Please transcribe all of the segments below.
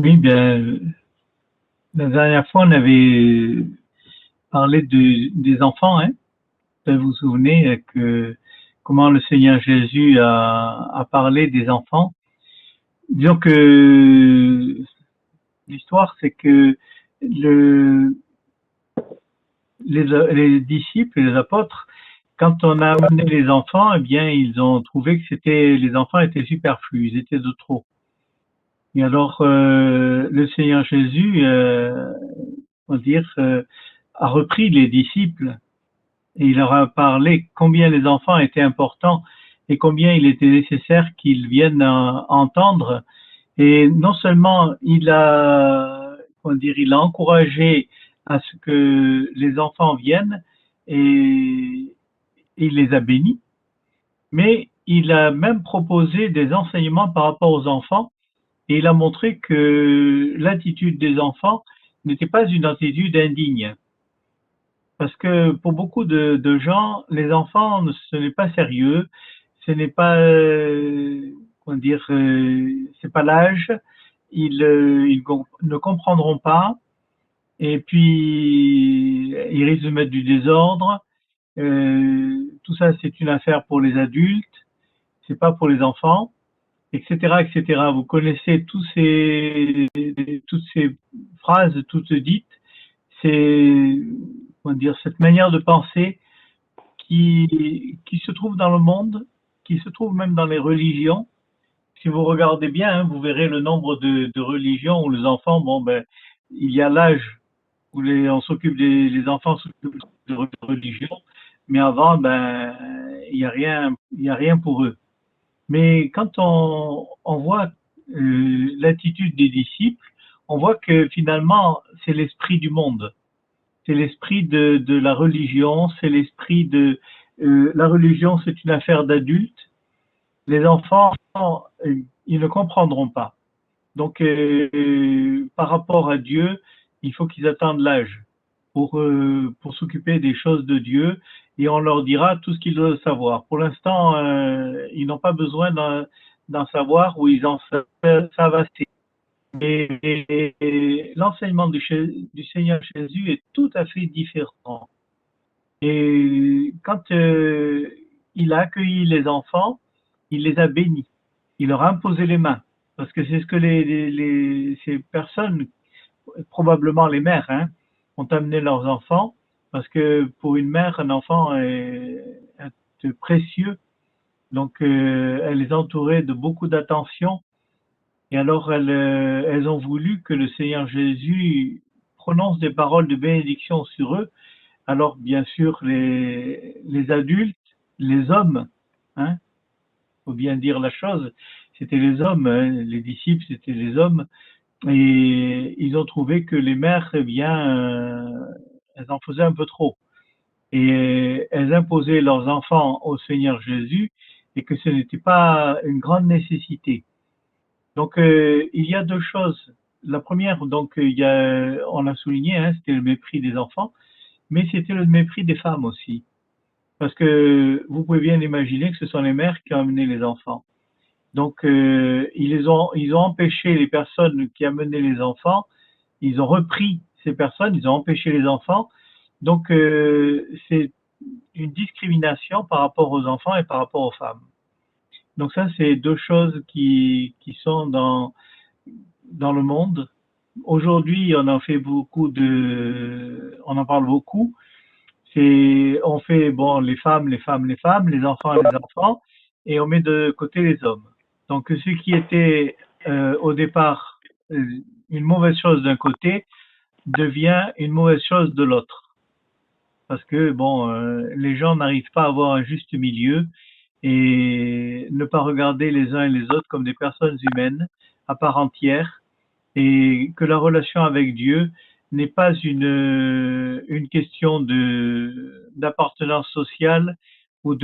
Oui, bien, la dernière fois, on avait parlé des enfants, hein. Vous vous souvenez que comment le Seigneur Jésus a parlé des enfants. Disons que l'histoire, c'est que le, les disciples, les apôtres, quand on a amené les enfants, eh bien, ils ont trouvé que les enfants étaient superflus, ils étaient de trop. Et alors, le Seigneur Jésus, on va dire, a repris les disciples et il leur a parlé combien les enfants étaient importants et combien il était nécessaire qu'ils viennent entendre. Et non seulement il a encouragé à ce que les enfants viennent et il les a bénis, mais il a même proposé des enseignements par rapport aux enfants et il a montré que l'attitude des enfants n'était pas une attitude indigne. Parce que pour beaucoup de gens, les enfants, ce n'est pas sérieux, ce n'est pas, comment dire, c'est pas l'âge, ils ne comprendront pas, et puis ils risquent de mettre du désordre. Tout ça, c'est une affaire pour les adultes, c'est pas pour les enfants, etc., etc. Vous connaissez toutes ces phrases toutes dites, c'est, comment dire, cette manière de penser qui se trouve dans le monde, qui se trouve même dans les religions. Si vous regardez bien, hein, vous verrez le nombre de religions où les enfants, bon ben, il y a l'âge où on s'occupe les enfants s'occupent de religion, mais avant, ben, il y a rien pour eux. Mais quand on voit l'attitude des disciples, on voit que finalement, c'est l'esprit du monde. C'est l'esprit de la religion, c'est l'esprit de la religion, c'est une affaire d'adultes. Les enfants, ils ne comprendront pas. Donc, par rapport à Dieu, il faut qu'ils attendent l'âge pour s'occuper des choses de Dieu et on leur dira tout ce qu'ils doivent savoir. Pour l'instant, ils n'ont pas besoin d'en savoir ou ils en savent assez. Et l'enseignement du Seigneur Jésus est tout à fait différent. Et quand il a accueilli les enfants, il les a bénis. Il leur a imposé les mains. Parce que c'est ce que ces personnes, probablement les mères, hein, ont amené leurs enfants. Parce que pour une mère, un enfant est précieux. Donc, elle les entourait de beaucoup d'attention. Et alors, elles ont voulu que le Seigneur Jésus prononce des paroles de bénédiction sur eux. Alors, bien sûr, les adultes, les hommes, hein, faut bien dire la chose, c'était les hommes, hein, les disciples, c'était les hommes, et ils ont trouvé que les mères, eh bien, elles en faisaient un peu trop. Et elles imposaient leurs enfants au Seigneur Jésus, et que ce n'était pas une grande nécessité. Donc, il y a deux choses. La première, donc, on l'a souligné, hein, c'était le mépris des enfants, mais c'était le mépris des femmes aussi. Parce que vous pouvez bien imaginer que ce sont les mères qui ont amené les enfants. Donc, ils ont empêché les personnes qui amenaient les enfants, ils ont repris ces personnes, ils ont empêché les enfants. Donc, c'est une discrimination par rapport aux enfants et par rapport aux femmes. Donc ça, c'est deux choses qui sont dans le monde. Aujourd'hui, on en parle beaucoup. On fait, bon, les femmes, les femmes, les femmes, les enfants, les enfants, et on met de côté les hommes. Donc, ce qui était au départ une mauvaise chose d'un côté devient une mauvaise chose de l'autre. Parce que, bon, les gens n'arrivent pas à avoir un juste milieu et ne pas regarder les uns et les autres comme des personnes humaines à part entière et que la relation avec Dieu n'est pas une question d'appartenance sociale ou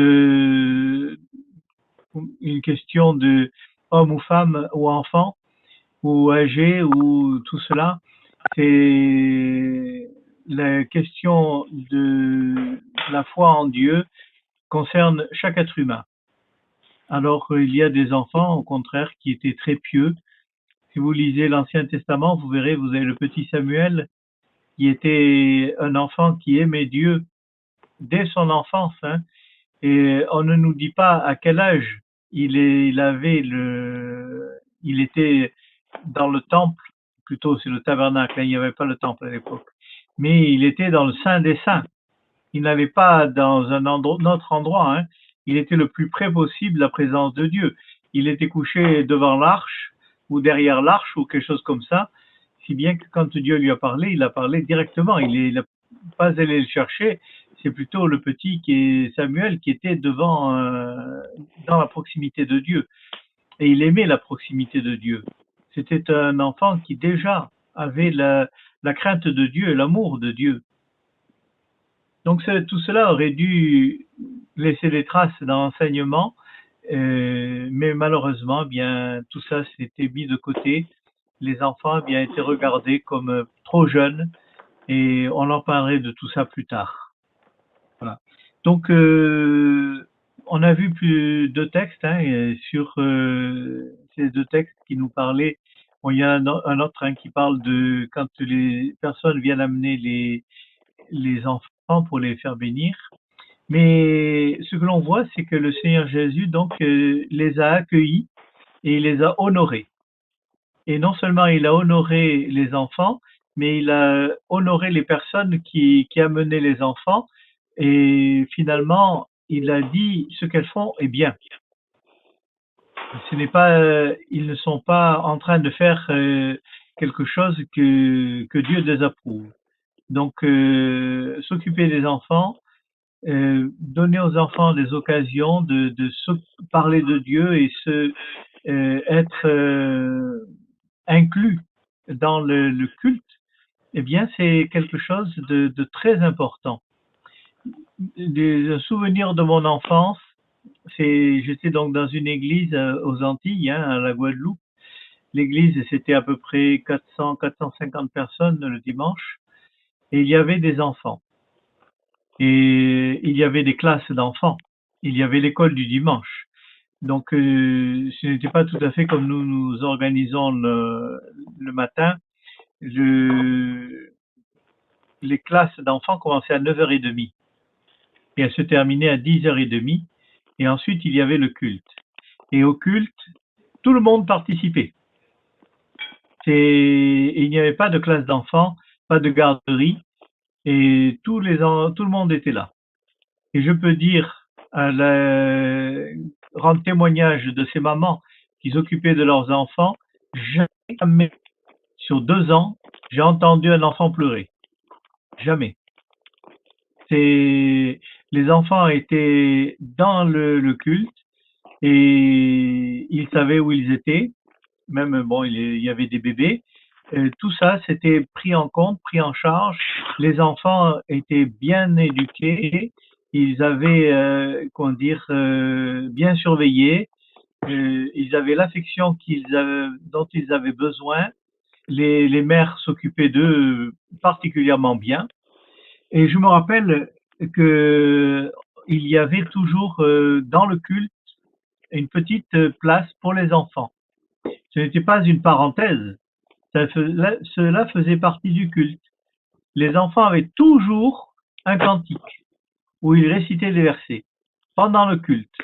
une question de homme ou femme ou enfant ou âgé ou tout cela. C'est la question de la foi en Dieu concerne chaque être humain. Alors il y a des enfants, au contraire, qui étaient très pieux Si vous lisez l'Ancien Testament, vous verrez, vous avez le petit Samuel qui était un enfant qui aimait Dieu dès son enfance, hein, et on ne nous dit pas à quel âge il était dans le temple, plutôt c'est le tabernacle, hein, il n'y avait pas le temple à l'époque, mais il était dans le Saint des Saints. Il n'allait pas dans autre endroit, hein. Il était le plus près possible de la présence de Dieu. Il était couché devant l'arche ou derrière l'arche ou quelque chose comme ça, si bien que quand Dieu lui a parlé, il a parlé directement. Il n'a pas allé le chercher. C'est plutôt le petit qui est Samuel qui était devant, dans la proximité de Dieu. Et il aimait la proximité de Dieu. C'était un enfant qui déjà avait la crainte de Dieu et l'amour de Dieu. Donc tout cela aurait dû laisser des traces dans l'enseignement, mais malheureusement, eh bien tout ça s'était mis de côté. Les enfants eh bien étaient regardés comme trop jeunes, et on en parlerait de tout ça plus tard. Voilà. Donc on a vu plus deux textes, hein, sur ces deux textes qui nous parlaient. Bon, il y a un autre, hein, qui parle de quand les personnes viennent amener les enfants pour les faire bénir. Mais ce que l'on voit, c'est que le Seigneur Jésus donc les a accueillis et il les a honorés. Et non seulement il a honoré les enfants, mais il a honoré les personnes qui amenaient les enfants. Et finalement, il a dit ce qu'elles font est bien. Ce n'est pas, ils ne sont pas en train de faire quelque chose que Dieu désapprouve. Donc, s'occuper des enfants, donner aux enfants des occasions de parler de Dieu et être inclus dans le culte, eh bien, c'est quelque chose de très important. Des souvenirs de mon enfance, j'étais donc dans une église aux Antilles, hein, à la Guadeloupe. L'église, c'était à peu près 400-450 personnes le dimanche, et il y avait des enfants. Et il y avait des classes d'enfants. Il y avait l'école du dimanche. Donc, ce n'était pas tout à fait comme nous organisons le matin. Les classes d'enfants commençaient à 9h30 et elles se terminaient à 10h30. Et ensuite, il y avait le culte. Et au culte, tout le monde participait. Il n'y avait pas de classe d'enfants, pas de garderie, et tout le monde était là. Et je peux dire, rendre témoignage de ces mamans qui s'occupaient de leurs enfants, jamais, sur 2 ans, j'ai entendu un enfant pleurer. Jamais. Les enfants étaient dans le culte et ils savaient où ils étaient. Même, bon, il y avait des bébés. Tout ça, c'était pris en compte, pris en charge. Les enfants étaient bien éduqués. Ils avaient, bien surveillé. Ils avaient l'affection dont ils avaient besoin. Les mères s'occupaient d'eux particulièrement bien. Et je me rappelle que il y avait toujours dans le culte une petite place pour les enfants. Ce n'était pas une parenthèse. Cela faisait partie du culte. Les enfants avaient toujours un cantique où ils récitaient des versets pendant le culte.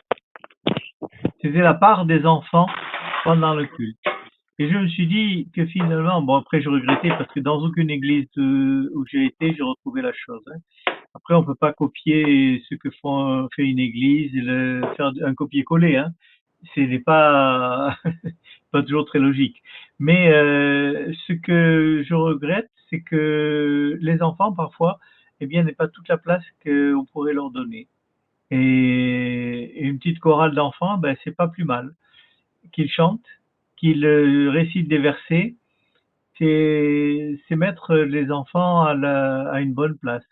C'était la part des enfants pendant le culte. Et je me suis dit que finalement, bon après je regrettais parce que dans aucune église où j'ai été, j'ai retrouvé la chose. Hein. Après, on peut pas copier ce que fait une église et faire un copier-coller. Hein. Ce n'est pas pas toujours très logique. Mais ce que je regrette, c'est que les enfants parfois, eh bien, n'aient pas toute la place qu'on pourrait leur donner. Et une petite chorale d'enfants, ben c'est pas plus mal. Qu'ils chantent, qu'ils récitent des versets, c'est mettre les enfants à une bonne place.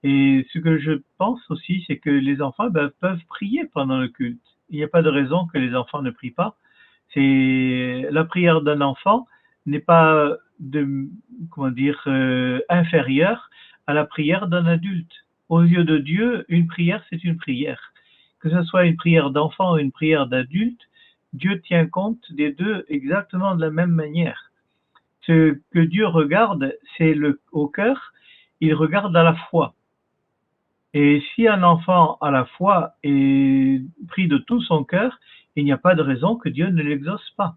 Et ce que je pense aussi, c'est que les enfants peuvent prier pendant le culte. Il n'y a pas de raison que les enfants ne prient pas. C'est la prière d'un enfant n'est pas inférieure à la prière d'un adulte. Aux yeux de Dieu, une prière, c'est une prière. Que ce soit une prière d'enfant ou une prière d'adulte, Dieu tient compte des deux exactement de la même manière. Ce que Dieu regarde, c'est au cœur, il regarde à la foi. Et si un enfant à la foi est pris de tout son cœur, il n'y a pas de raison que Dieu ne l'exauce pas.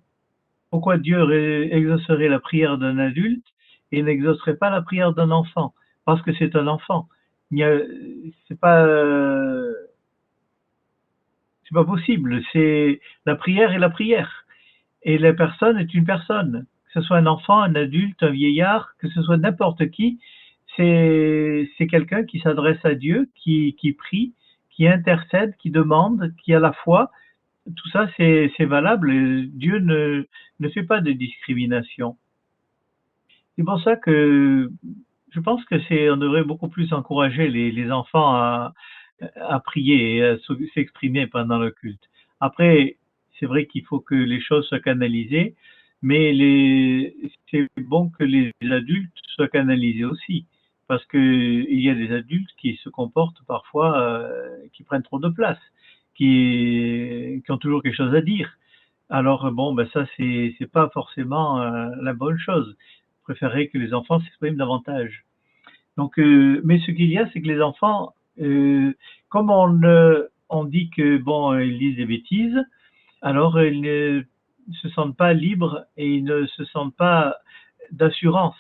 Pourquoi Dieu exaucerait la prière d'un adulte et n'exaucerait pas la prière d'un enfant? Parce que c'est un enfant. C'est pas possible. C'est la prière est la prière. Et la personne est une personne. Que ce soit un enfant, un adulte, un vieillard, que ce soit n'importe qui, c'est quelqu'un qui s'adresse à Dieu, qui prie, qui intercède, qui demande, qui a la foi. Tout ça, c'est valable. Dieu ne fait pas de discrimination. C'est pour ça que je pense que on devrait beaucoup plus encourager les enfants à prier et à s'exprimer pendant le culte. Après, c'est vrai qu'il faut que les choses soient canalisées, mais c'est bon que les adultes soient canalisés aussi, parce que il y a des adultes qui se comportent parfois, qui prennent trop de place, qui ont toujours quelque chose à dire. Alors bon, ben ça c'est pas forcément la bonne chose. Je préférerais que les enfants s'expriment davantage. Donc, mais ce qu'il y a, c'est que les enfants, comme on dit que bon, ils disent des bêtises, alors ils ne se sentent pas libres et ils ne se sentent pas d'assurance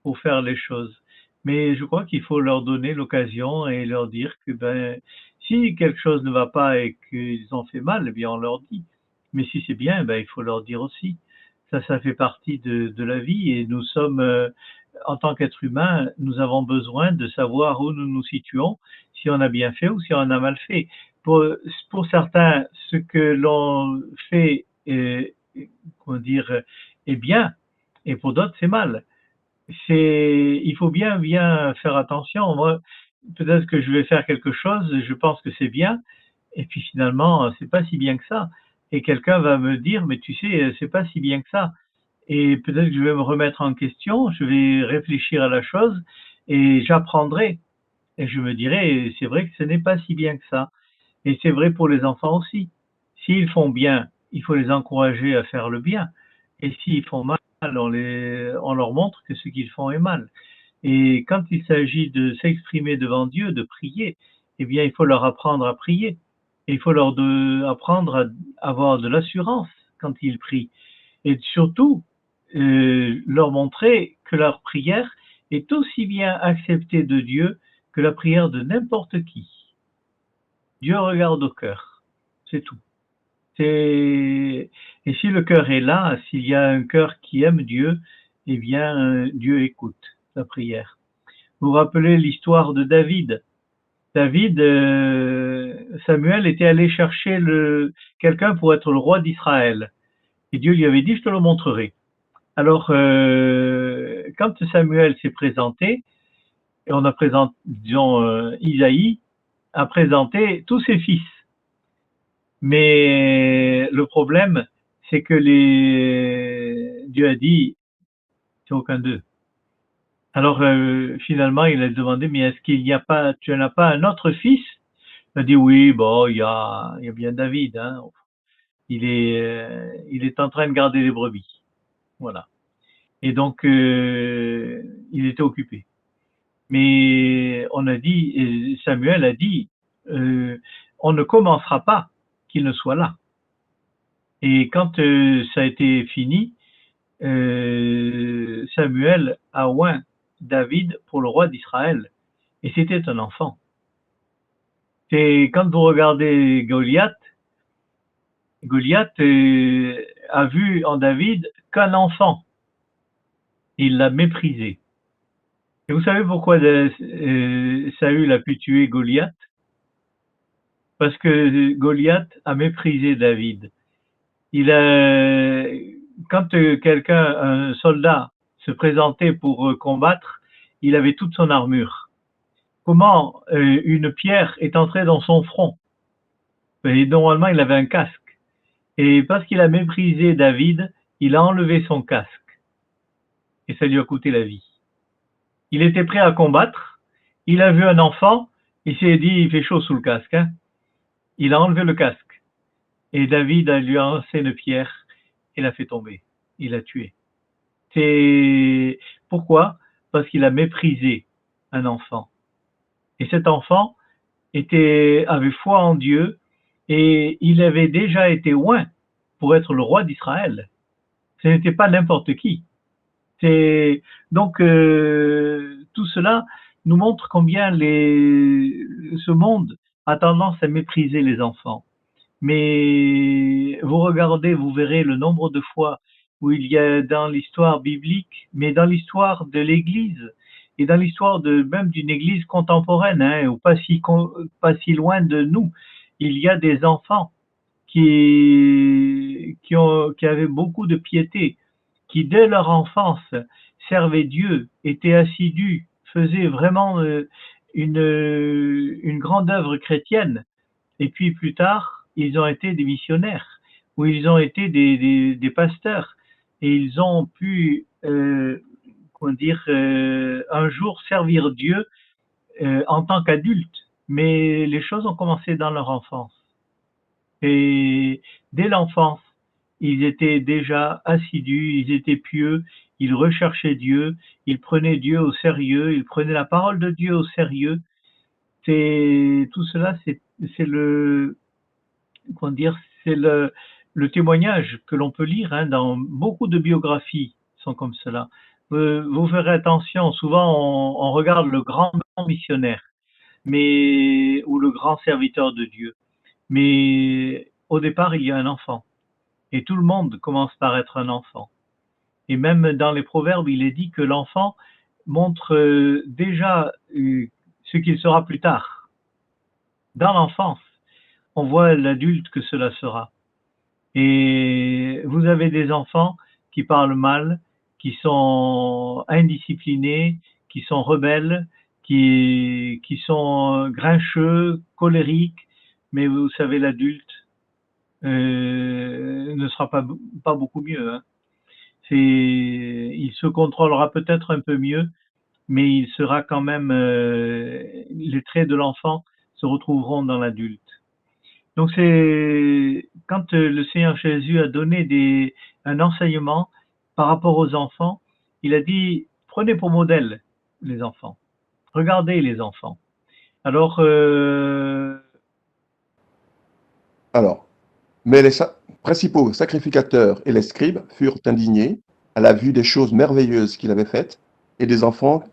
pour faire les choses. Mais je crois qu'il faut leur donner l'occasion et leur dire que ben, si quelque chose ne va pas et qu'ils ont fait mal, eh bien on leur dit. Mais si c'est bien, ben, il faut leur dire aussi. Ça fait partie de la vie et nous sommes, en tant qu'être humain, nous avons besoin de savoir où nous nous situons, si on a bien fait ou si on a mal fait. Pour certains, ce que l'on fait comment dire, est bien, et pour d'autres, c'est mal. Il faut bien faire attention. Moi, peut-être que je vais faire quelque chose, je pense que c'est bien, et puis finalement, c'est pas si bien que ça. Et quelqu'un va me dire, mais tu sais, c'est pas si bien que ça. Et peut-être que je vais me remettre en question, je vais réfléchir à la chose et j'apprendrai. Et je me dirai, c'est vrai que ce n'est pas si bien que ça. Et c'est vrai pour les enfants aussi. S'ils font bien, il faut les encourager à faire le bien. Et s'ils font mal, on leur montre que ce qu'ils font est mal. Et quand il s'agit de s'exprimer devant Dieu, de prier, eh bien, il faut leur apprendre à prier. Et il faut apprendre à avoir de l'assurance quand ils prient. Et surtout, leur montrer que leur prière est aussi bien acceptée de Dieu que la prière de n'importe qui. Dieu regarde au cœur, c'est tout. Et si le cœur est là, s'il y a un cœur qui aime Dieu, eh bien, Dieu écoute la prière. Vous vous rappelez l'histoire de David. David, Samuel était allé chercher quelqu'un pour être le roi d'Israël. Et Dieu lui avait dit, je te le montrerai. Alors, quand Samuel s'est présenté, et on a présenté, disons, Isaïe a présenté tous ses fils. Mais le problème, c'est que Dieu a dit, c'est aucun d'eux. Alors, finalement, il a demandé, mais est-ce qu'il n'y a pas, tu n'as pas un autre fils? Il a dit, oui, bon, il y a bien David, hein. Il est en train de garder les brebis. Voilà. Et donc, il était occupé. Mais on a dit, et Samuel a dit, on ne commencera pas qu'il ne soit là. Et quand ça a été fini, Samuel a oint David pour le roi d'Israël. Et c'était un enfant. Et quand vous regardez Goliath a vu en David qu'un enfant. Il l'a méprisé. Et vous savez pourquoi Saül a pu tuer Goliath? Parce que Goliath a méprisé David. Quand un soldat se présentait pour combattre, il avait toute son armure. Comment une pierre est entrée dans son front? Et normalement, il avait un casque. Et parce qu'il a méprisé David, il a enlevé son casque. Et ça lui a coûté la vie. Il était prêt à combattre. Il a vu un enfant. Il s'est dit, il fait chaud sous le casque. Hein. Il a enlevé le casque. Et David a lui lancé une pierre et l'a fait tomber. Il l'a tué. C'est pourquoi? Parce qu'il a méprisé un enfant. Et cet enfant avait foi en Dieu et il avait déjà été oint pour être le roi d'Israël. Ce n'était pas n'importe qui. C'est donc tout cela nous montre combien ce monde a tendance à mépriser les enfants. Mais vous regardez, vous verrez le nombre de fois où il y a dans l'histoire biblique, mais dans l'histoire de l'Église et dans l'histoire même d'une Église contemporaine, hein, ou pas si loin de nous, il y a des enfants qui avaient beaucoup de piété, qui dès leur enfance servaient Dieu, étaient assidus, faisaient vraiment une grande œuvre chrétienne. Et puis plus tard, ils ont été des missionnaires, ou ils ont été des pasteurs, et ils ont pu, un jour servir Dieu en tant qu'adultes. Mais les choses ont commencé dans leur enfance. Et dès l'enfance, ils étaient déjà assidus, ils étaient pieux, ils recherchaient Dieu, ils prenaient Dieu au sérieux, ils prenaient la parole de Dieu au sérieux. Tout cela, c'est le comment dire, c'est le témoignage que l'on peut lire hein, dans beaucoup de biographies sont comme cela. Vous ferez attention, souvent on regarde le grand missionnaire, mais ou le grand serviteur de Dieu. Mais au départ, il y a un enfant. Et tout le monde commence par être un enfant. Et même dans les proverbes, il est dit que l'enfant montre déjà ce qu'il sera plus tard. Dans l'enfance, on voit l'adulte que cela sera. Et vous avez des enfants qui parlent mal, qui sont indisciplinés, qui sont rebelles, qui sont grincheux, colériques, mais vous savez, l'adulte ne sera pas beaucoup mieux. Hein. Il se contrôlera peut-être un peu mieux, mais il sera quand même, les traits de l'enfant se retrouveront dans l'adulte. Donc c'est quand le Seigneur Jésus a donné un enseignement par rapport aux enfants, il a dit prenez pour modèle les enfants, regardez les enfants. Alors, mais les principaux sacrificateurs et les scribes furent indignés à la vue des choses merveilleuses qu'il avait faites et des enfants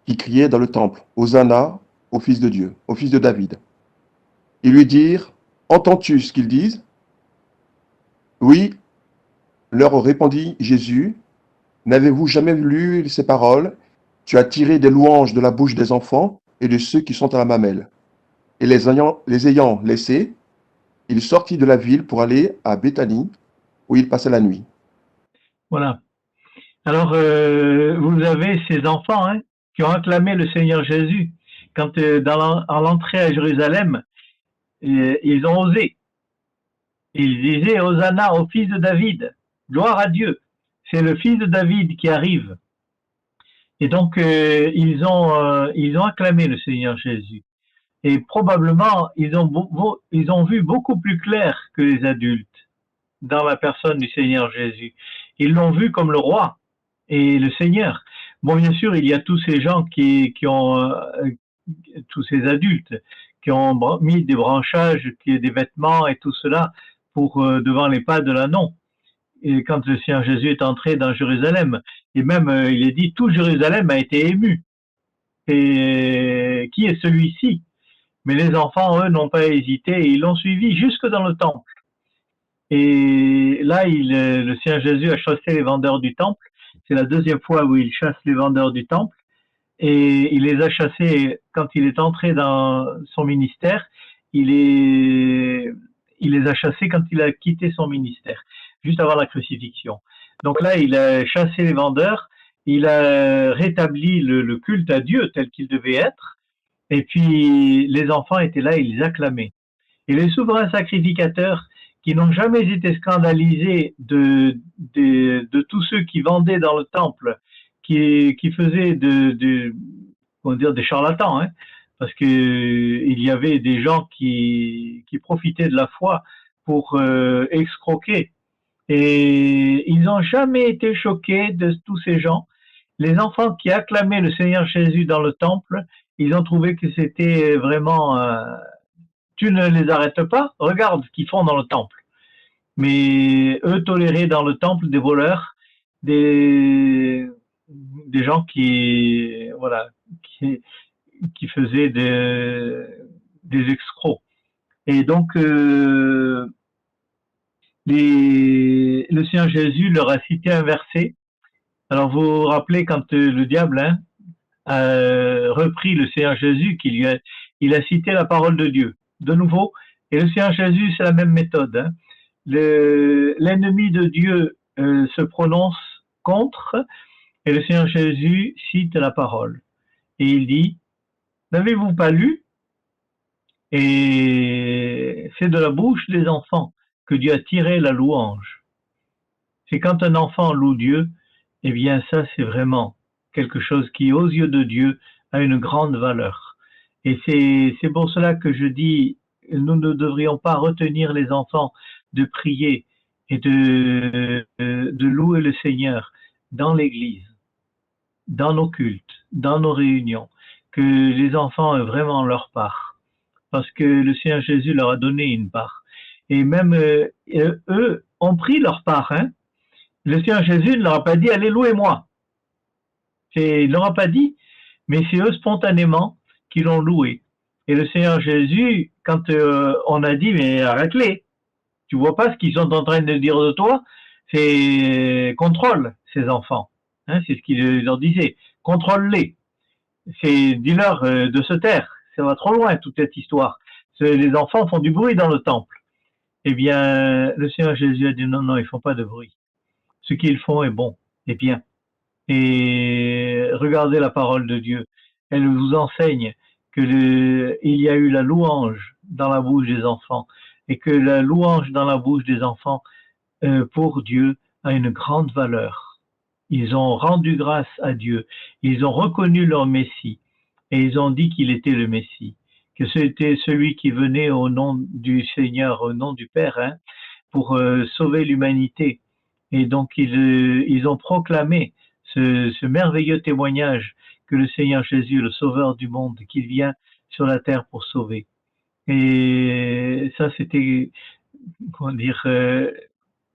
qui criaient dans le temple, Hosanna au Fils de Dieu, au Fils de David. Ils lui dirent, entends-tu ce qu'ils disent? Oui, leur répondit Jésus, n'avez-vous jamais lu ces paroles? Tu as tiré des louanges de la bouche des enfants et de ceux qui sont à la mamelle. Et les ayant laissés, il sortit de la ville pour aller à Béthanie, où il passait la nuit. Voilà. Alors, vous avez ces enfants hein, qui ont acclamé le Seigneur Jésus. Quand à l'entrée à Jérusalem, ils ont osé. Ils disaient Hosanna au fils de David. Gloire à Dieu. C'est le fils de David qui arrive. Et donc, ils ont acclamé le Seigneur Jésus. Et probablement, ils ont vu beaucoup plus clair que les adultes dans la personne du Seigneur Jésus. Ils l'ont vu comme le roi et le Seigneur. Bon, bien sûr, il y a tous ces gens qui ont, tous ces adultes, qui ont mis des branchages, des vêtements et tout cela pour devant les pas de l'annon. Et quand le Seigneur Jésus est entré dans Jérusalem, et même il est dit, tout Jérusalem a été ému. Et qui est celui-ci? Mais les enfants, eux, n'ont pas hésité et ils l'ont suivi jusque dans le temple. Et là, le Seigneur Jésus a chassé les vendeurs du temple. C'est la deuxième fois où il chasse les vendeurs du temple. Et il les a chassés quand il est entré dans son ministère. Il les a chassés quand il a quitté son ministère, juste avant la crucifixion. Donc là, il a chassé les vendeurs. Il a rétabli le culte à Dieu tel qu'il devait être. Et puis, les enfants étaient là, ils les acclamaient. Et les souverains sacrificateurs, qui n'ont jamais été scandalisés de tous ceux qui vendaient dans le temple, qui faisaient des charlatans, hein, parce que il y avait des gens qui profitaient de la foi pour escroquer. Et ils n'ont jamais été choqués de tous ces gens. Les enfants qui acclamaient le Seigneur Jésus dans le temple, ils ont trouvé que c'était vraiment... tu ne les arrêtes pas, regarde ce qu'ils font dans le temple. Mais eux toléraient dans le temple des voleurs, des, des gens voilà, qui faisaient des escrocs. Et donc, le Seigneur Jésus leur a cité un verset. Alors, vous vous rappelez quand le diable a repris le Seigneur Jésus, il a cité la parole de Dieu. De nouveau, et le Seigneur Jésus, c'est la même méthode. L'ennemi de Dieu se prononce contre, et le Seigneur Jésus cite la parole. Et il dit, n'avez-vous pas lu? Et c'est de la bouche des enfants que Dieu a tiré la louange. C'est quand un enfant loue Dieu, eh bien ça c'est vraiment quelque chose qui, aux yeux de Dieu, a une grande valeur. Et c'est pour cela que je dis, nous ne devrions pas retenir les enfants de prier et de louer le Seigneur dans l'Église, dans nos cultes, dans nos réunions, que les enfants aient vraiment leur part. Parce que le Seigneur Jésus leur a donné une part. Et même eux ont pris leur part. Le Seigneur Jésus ne leur a pas dit « Allez, louez-moi ». Il ne leur a pas dit, mais c'est eux spontanément qui l'ont loué. Et le Seigneur Jésus, quand on a dit « Mais arrête-les, tu vois pas ce qu'ils sont en train de dire de toi ?» C'est contrôle ces enfants. C'est ce qu'il leur disait. Contrôle-les. Dis-leur de se taire. Ça va trop loin, toute cette histoire. Les enfants font du bruit dans le temple. Eh bien, le Seigneur Jésus a dit non, non, ils font pas de bruit. Ce qu'ils font est bon, est bien. Et regardez la parole de Dieu. Elle vous enseigne que il y a eu la louange dans la bouche des enfants et que la louange dans la bouche des enfants, pour Dieu, a une grande valeur. Ils ont rendu grâce à Dieu. Ils ont reconnu leur Messie. Et ils ont dit qu'il était le Messie, que c'était celui qui venait au nom du Seigneur, au nom du Père, pour sauver l'humanité. Et donc ils ont proclamé ce merveilleux témoignage que le Seigneur Jésus, le Sauveur du monde, qu'il vient sur la terre pour sauver. Et ça, c'était, comment dire,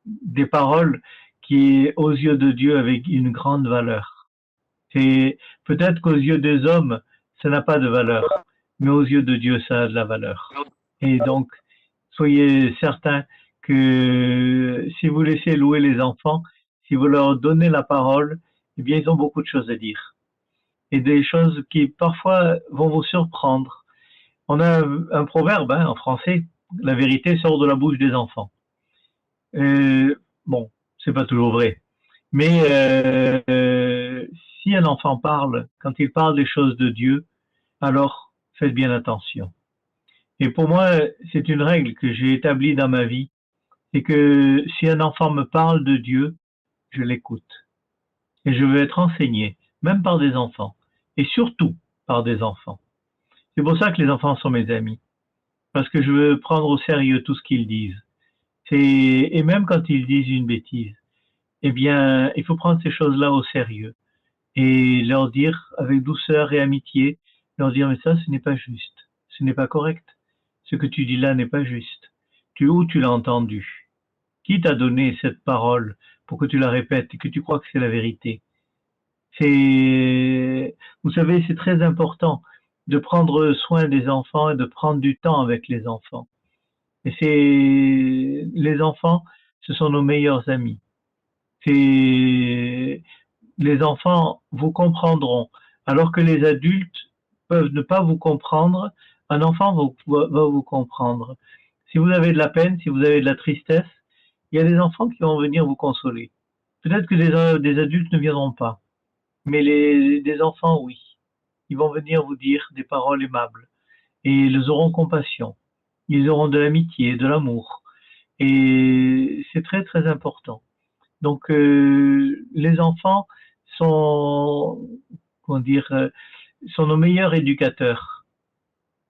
des paroles qui, aux yeux de Dieu, avaient une grande valeur. C'est peut-être qu'aux yeux des hommes, ça n'a pas de valeur, mais aux yeux de Dieu, ça a de la valeur. Et donc, soyez certains que si vous laissez louer les enfants, si vous leur donnez la parole, eh bien, ils ont beaucoup de choses à dire. Et des choses qui, parfois, vont vous surprendre. On a un proverbe en français, la vérité sort de la bouche des enfants. Bon, c'est pas toujours vrai. Mais si un enfant parle, quand il parle des choses de Dieu, alors faites bien attention. Et pour moi, c'est une règle que j'ai établie dans ma vie, c'est que si un enfant me parle de Dieu, je l'écoute. Et je veux être enseigné, même par des enfants, et surtout par des enfants. C'est pour ça que les enfants sont mes amis, parce que je veux prendre au sérieux tout ce qu'ils disent. Et même quand ils disent une bêtise, eh bien, il faut prendre ces choses-là au sérieux et leur dire avec douceur et amitié, leur dire mais ça, ce n'est pas juste, ce n'est pas correct, ce que tu dis là n'est pas juste. Où tu l'as entendu? Qui t'a donné cette parole pour que tu la répètes et que tu crois que c'est la vérité? Vous savez, c'est très important de prendre soin des enfants et de prendre du temps avec les enfants. Et les enfants, ce sont nos meilleurs amis. Les enfants vous comprendront, alors que les adultes peuvent ne pas vous comprendre. Un enfant va vous comprendre. Si vous avez de la peine, si vous avez de la tristesse, il y a des enfants qui vont venir vous consoler. Peut-être que des adultes ne viendront pas, mais des enfants, oui. Ils vont venir vous dire des paroles aimables et ils auront compassion. Ils auront de l'amitié, de l'amour. Et c'est très, très important. Donc, les enfants sont, comment dire, sont nos meilleurs éducateurs.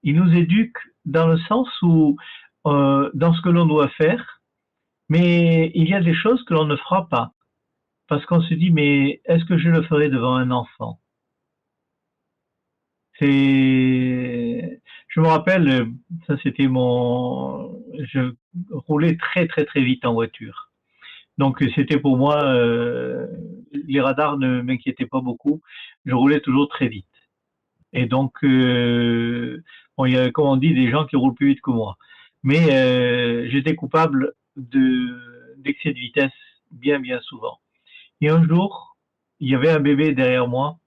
Ils nous éduquent dans le sens où dans ce que l'on doit faire, mais il y a des choses que l'on ne fera pas. Parce qu'on se dit, mais est-ce que je le ferai devant un enfant? Je me rappelle, ça c'était je roulais très très très vite en voiture. Donc c'était pour moi, les radars ne m'inquiétaient pas beaucoup. Je roulais toujours très vite. Et donc, bon, il y a, comme on dit, des gens qui roulent plus vite que moi. Mais j'étais coupable d'excès de vitesse bien bien souvent. Et un jour, il y avait un bébé derrière moi.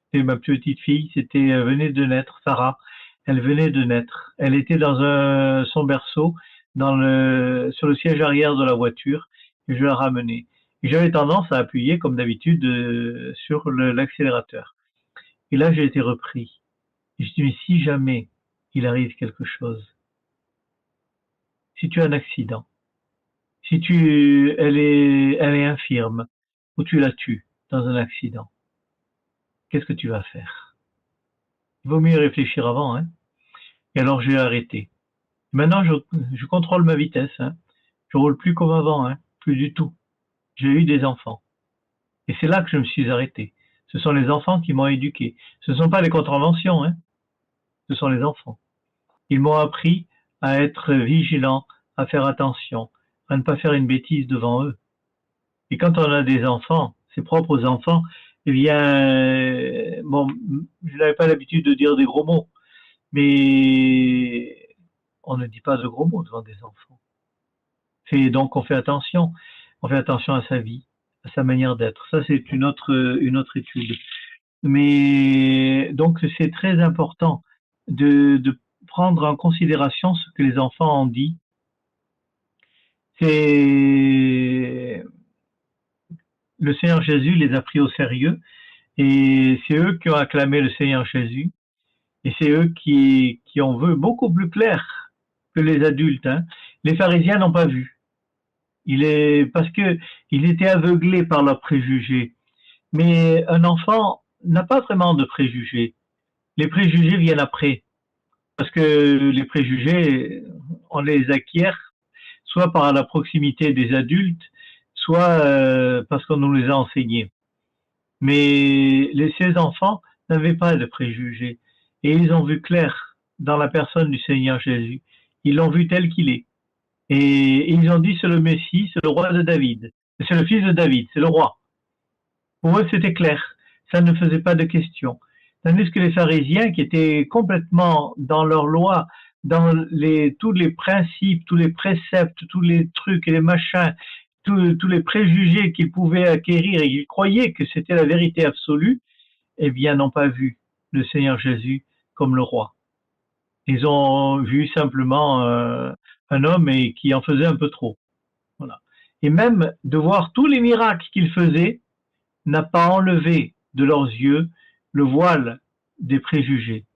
C'était ma petite fille. Venait de naître, Sarah. Elle venait de naître. Elle était dans son berceau, sur le siège arrière de la voiture, et je la ramenais. Et j'avais tendance à appuyer, comme d'habitude, sur l'accélérateur. Et là, j'ai été repris. Et je dis, mais si jamais il arrive quelque chose, si tu as un accident, si elle est infirme, ou tu la tues dans un accident, qu'est-ce que tu vas faire? Il vaut mieux réfléchir avant, hein. Et alors j'ai arrêté. Maintenant, je contrôle ma vitesse, hein. Je roule plus comme avant, hein. Plus du tout. J'ai eu des enfants. Et c'est là que je me suis arrêté. Ce sont les enfants qui m'ont éduqué. Ce ne sont pas les contraventions, hein. Ce sont les enfants. Ils m'ont appris à être vigilant, à faire attention, à ne pas faire une bêtise devant eux. Et quand on a des enfants, ses propres enfants, eh bien, bon, je n'avais pas l'habitude de dire des gros mots, mais on ne dit pas de gros mots devant des enfants. Donc on fait attention. On fait attention à sa vie, à sa manière d'être. Ça, c'est une autre étude. Mais donc c'est très important de prendre en considération ce que les enfants ont dit. C'est le Seigneur Jésus les a pris au sérieux et c'est eux qui ont acclamé le Seigneur Jésus et c'est eux qui ont vu beaucoup plus clair que les adultes, hein. Les pharisiens n'ont pas vu. Parce que ils étaient aveuglés par leurs préjugés. Mais un enfant n'a pas vraiment de préjugés. Les préjugés viennent après. Parce que les préjugés, on les acquiert soit par la proximité des adultes, soit parce qu'on nous les a enseignés. Mais ces enfants n'avaient pas de préjugés. Et ils ont vu clair dans la personne du Seigneur Jésus. Ils l'ont vu tel qu'il est. Et ils ont dit, c'est le Messie, c'est le roi de David. C'est le fils de David, c'est le roi. Pour eux, c'était clair. Ça ne faisait pas de question. Tandis que les pharisiens, qui étaient complètement dans leur loi, tous les principes, tous les préceptes, tous les trucs et les machins, tous les préjugés qu'ils pouvaient acquérir et qu'ils croyaient que c'était la vérité absolue, eh bien, n'ont pas vu le Seigneur Jésus comme le roi. Ils ont vu simplement un homme qui en faisait un peu trop. Voilà. Et même de voir tous les miracles qu'il faisait n'a pas enlevé de leurs yeux le voile des préjugés.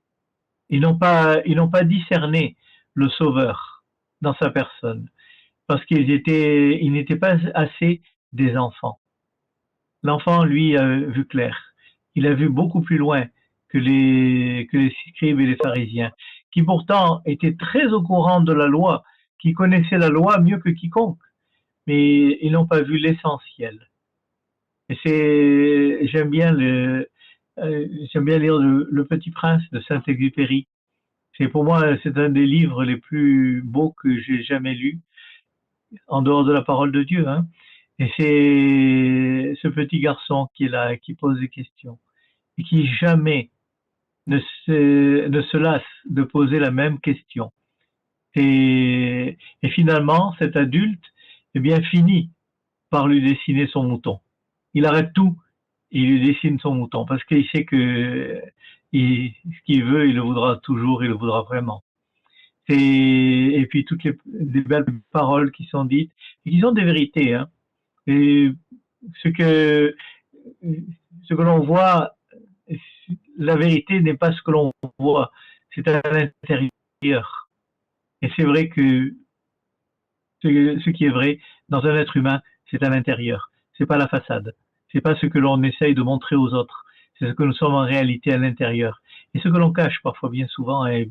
Ils n'ont pas discerné le Sauveur dans sa personne parce ils n'étaient pas assez des enfants. L'enfant, lui, a vu clair. Il a vu beaucoup plus loin que les scribes et les pharisiens, qui pourtant étaient très au courant de la loi, qui connaissaient la loi mieux que quiconque, mais ils n'ont pas vu l'essentiel. Et j'aime bien lire le Petit Prince de Saint-Exupéry. Pour moi, c'est un des livres les plus beaux que j'ai jamais lus, en dehors de la parole de Dieu, hein. Et c'est ce petit garçon qui est là, qui pose des questions, et qui jamais ne se lasse de poser la même question. Et finalement, cet adulte, eh bien, finit par lui dessiner son mouton. Il arrête tout et il lui dessine son mouton parce qu'il sait que ce qu'il veut, il le voudra toujours, il le voudra vraiment. Et puis toutes les belles paroles qui sont dites et qui sont des vérités, hein. Et ce que l'on voit, la vérité n'est pas ce que l'on voit, c'est à l'intérieur. Et c'est vrai que ce qui est vrai dans un être humain, c'est à l'intérieur. C'est pas la façade. C'est pas ce que l'on essaye de montrer aux autres. C'est ce que nous sommes en réalité à l'intérieur. Et ce que l'on cache parfois bien souvent avec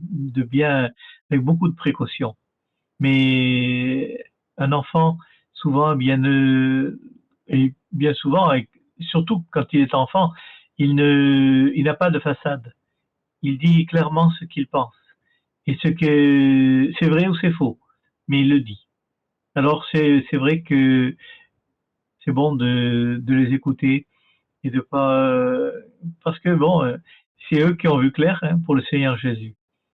beaucoup de précautions. Mais un enfant, souvent, et bien souvent, surtout quand il est enfant, il n'a pas de façade. Il dit clairement ce qu'il pense. Et ce que c'est vrai ou c'est faux, mais il le dit. Alors c'est vrai que c'est bon de les écouter et de pas parce que bon, c'est eux qui ont vu clair, hein, pour le Seigneur Jésus.